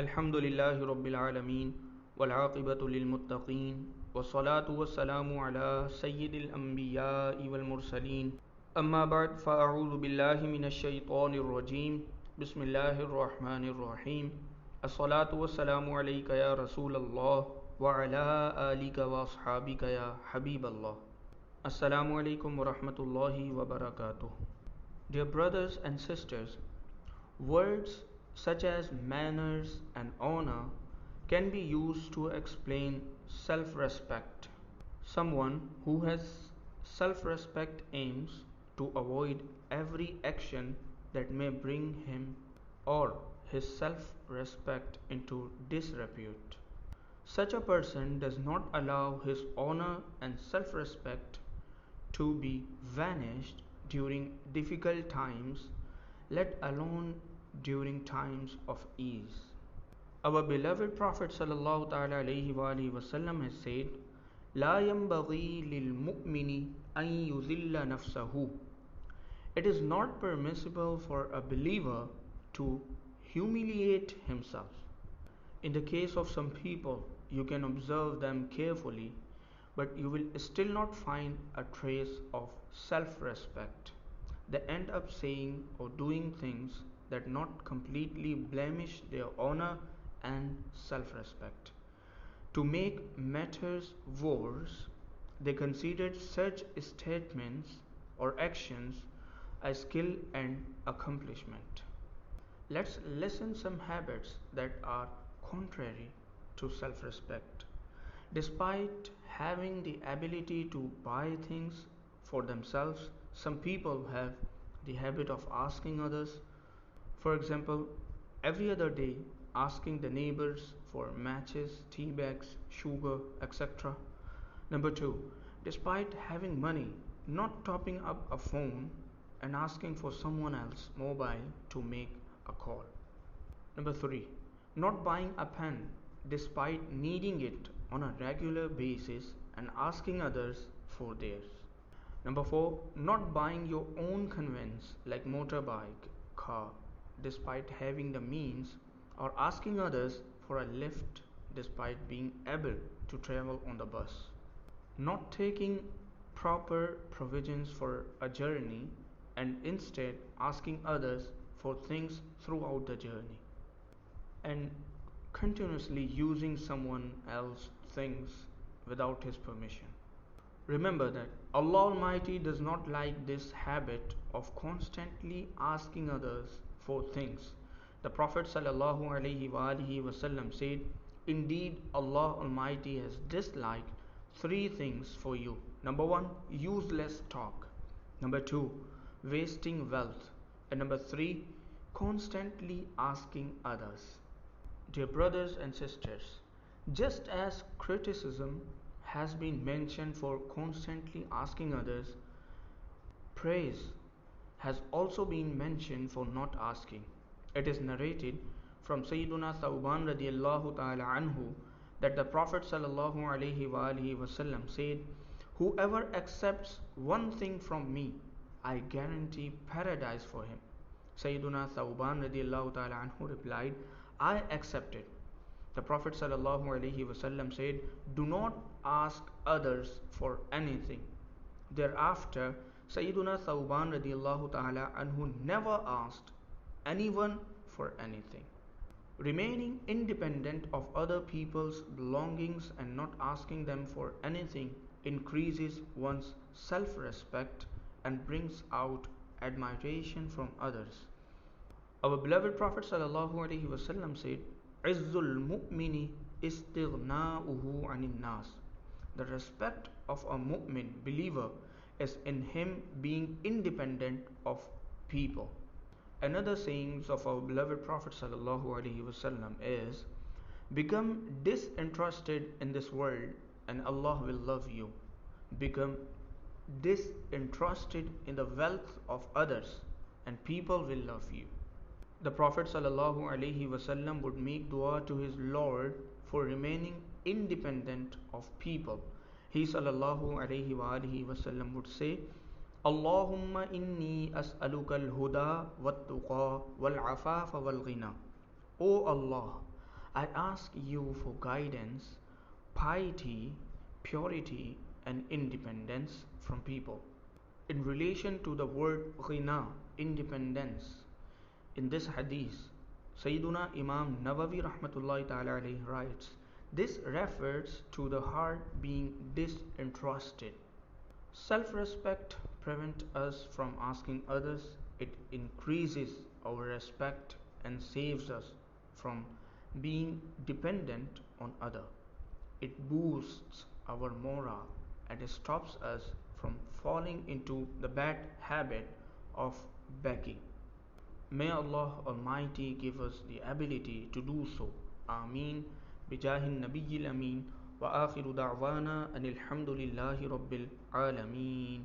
الحمد لله رب العالمين والعاقبة للمتقين والصلاة والسلام على سيد الأنبياء والمرسلين أما بعد فأعوذ بالله من الشيطان الرجيم بسم الله الرحمن الرحيم الصلاة والسلام عليك يا رسول الله وعلى آلك وأصحابك يا حبيب الله. Assalamu alaikum wa rahmatullahi wa barakatuh. Dear brothers and sisters, words such as manners and honor can be used to explain self-respect. Someone who has self-respect aims to avoid every action that may bring him or his self-respect into disrepute. Such a person does not allow his honor and self-respect to be vanished during difficult times, let alone during times of ease. Our beloved Prophet sallallahu ta'ala alayhi wa alihi wasallam has said, لا ينبغي للمؤمن أن يذل نفسه. It is not permissible for a believer to humiliate himself. In the case of some people, you can observe them carefully, but you will still not find a trace of self-respect. They end up saying or doing things that not completely blemish their honor and self-respect. To make matters worse, they considered such statements or actions a skill and accomplishment. Let's listen some habits that are contrary to self-respect. Despite having the ability to buy things for themselves, some people have the habit of asking others. For example, every other day asking the neighbors for matches, tea bags, sugar, etc. Number 2, despite having money, not topping up a phone and asking for someone else's mobile to make a call. Number 3, not buying a pen despite needing it on a regular basis and asking others for theirs. Number 4, not buying your own conveyance like motorbike, car, despite having the means, or asking others for a lift despite being able to travel on the bus. Not taking proper provisions for a journey and instead asking others for things throughout the journey. And continuously using someone else's things without his permission. Remember that Allah Almighty does not like this habit of constantly asking others for things. The Prophet sallallahu alaihi wasallam said, indeed Allah Almighty has disliked 3 things for you. Number 1, useless talk. Number 2, wasting wealth. And number 3, constantly asking others. Dear brothers and sisters, just as criticism has been mentioned for constantly asking others, praise has also been mentioned for not asking. It is narrated from Sayyiduna Thawban radiyallahu ta'ala anhu that the Prophet sallallahu alaihi wasallam said, whoever accepts one thing from me, I guarantee paradise for him. Sayyiduna Thawban radiyallahu ta'ala anhu replied, I accept it. The Prophet sallallahu alaihi wasallam said, do not ask others for anything. Thereafter, Sayyiduna Thawban radiyallahu ta'ala anhu never asked anyone for anything. Remaining independent of other people's belongings and not asking them for anything increases one's self-respect and brings out admiration from others. Our beloved Prophet sallallahu alaihi wasallam said, Izzul mu'mini istighna'uhu anin nas. The respect of a mu'min, believer, is in him being independent of people. Another sayings of our beloved Prophet sallallahu alaihi wasallam is, become disinterested in this world and Allah will love you. Become disinterested in the wealth of others and people will love you. The Prophet sallallahu alaihi wasallam would make dua to his Lord for remaining independent of people. He sallallahu alaihi wasallam would say, Allahumma inni as'aluka al-huda wat-tuqa wal-afafa wal-ghina. O Allah, I ask you for guidance, piety, purity, and independence from people. In relation to the word ghina, independence, in this hadith, Sayyiduna Imam Nawawi rahmatullahi ta'ala alayhi writes, this refers to the heart being disinterested. Self-respect prevents us from asking others. It increases our respect and saves us from being dependent on others. It boosts our morale and it stops us from falling into the bad habit of begging. May Allah Almighty give us the ability to do so. Ameen. Bijahin Nabiyil Ameen. Wa akhiru da'wana anil hamdulillahi rabbil alameen.